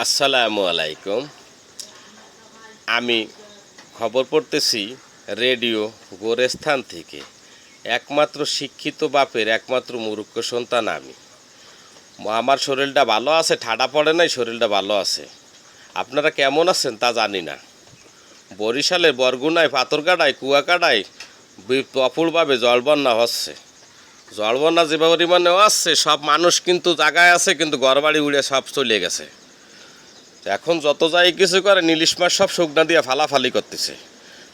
আসসালামু আলাইকুম। আমি খবর পড়তেছি রেডিও গোরস্থান থেকে। একমাত্র শিক্ষিত বাপের একমাত্র মূর্খ সন্তান আমি। আমার শরীরটা ভালো আছে, ঠাডা পড়ে নাই, শরীরটা ভালো আছে। আপনারা কেমন আছেন তা জানি না। বরিশালের বরগুনায়, পাথরঘাটায়, কুয়াকাটায় অপূর্বভাবে জলবন্যা হচ্ছে। জলবন্যা যে পরিমাণে আসছে, সব মানুষ কিন্তু জায়গায় আছে, কিন্তু ঘরবাড়ি উড়ে সব চলে গেছে। এখন যত যাই কিছু করে ইলিশ মাছ সব শুকনা দিয়ে ফালাফালি করতেছে।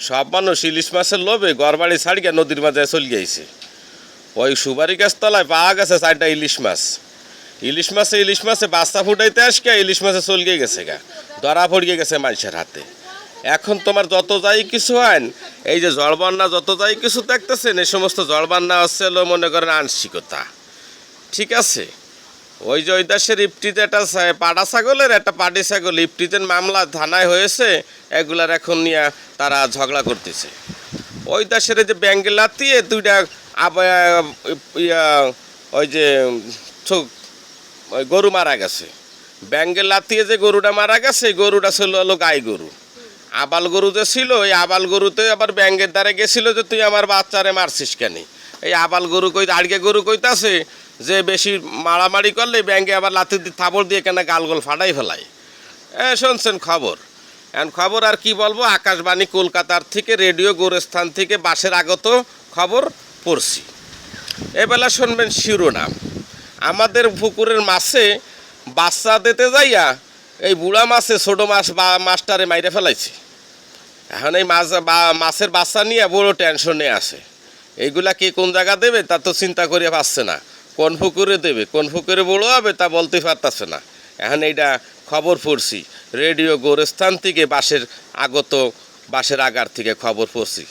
সব মানুষ ইলিশ মাছের লোভে ঘরবাড়ি ছাড়িয়ে নদীর মাঝে চলে গিয়েছে। ওই সুপারি গাছ তলায় পাওয়া গেছে 4টা ইলিশ মাছ। ইলিশ মাছে বাচ্চা ফুটাইতে আসকে ইলিশ মাছে চলগে গেছে গা, ধরা পড়িয়ে গেছে মানুষের হাতে। এখন তোমার যত যাই কিছু হয়, এই যে জলবন্যা যত যাই কিছু দেখতেছেন, এই সমস্ত জলবন্যা হচ্ছে মনে করেন আংশিকতা। ঠিক আছে, ওই যে ওই দেশের ইফটিতে একটা পাড়া ছাগলের একটা পাটি ছাগল ইফটিতের মামলা থানায় হয়েছে, এগুলার এখন নিয়ে তারা ঝগড়া করতেছে। ওই দেশের যে ব্যাঙ্গে লাতিয়ে 2টা ওই যে ওই গরু মারা গেছে। ব্যাঙ্গে লাতিয়ে যে গরুটা মারা গেছে, গরুটা ছিল হলো গাই গরু। আবাল গরু যে ছিল, ওই আবাল গরুতে আবার ব্যাঙ্গের দ্বারে গেছিল যে তুই আমার বাচ্চারে মারছিস কেন। এই আবাল গরু আড়গে গরু কইতাছে যে বেশি মারামারি করলে ব্যাঙ্গে আবার লাথি থাপড় দিয়ে কেন গালগোল ফাটাই ফেলায়। শুনছেন খবর। এখন খবর আর কি বলবো, আকাশবাণী কলকাতার থেকে, রেডিও গোরস্থান থেকে বাসের আগত খবর পড়ছি। এবেলা শুনবেন শিরোনাম। আমাদের পুকুরের মাছে বাচ্চা দিতে যাইয়া এই বুড়া মাছে ছোটো মাছ বা মাছটারে মাইরে ফেলাইছে। এখন এই মাছের বাচ্চা নিয়ে বড় টেনশনে আছে। এইগুলা কে কোন জায়গা দেবে তা তো চিন্তা করিয়া পাচ্ছে না। কোন পুকুরে দেবে, কোন পুকুরে বড় হবে তা বলতে পারতেছে না। এখন এইটা খবর পড়ছি রেডিও গোরস্থান থেকে, বাসের আগার থেকে খবর পড়ছি।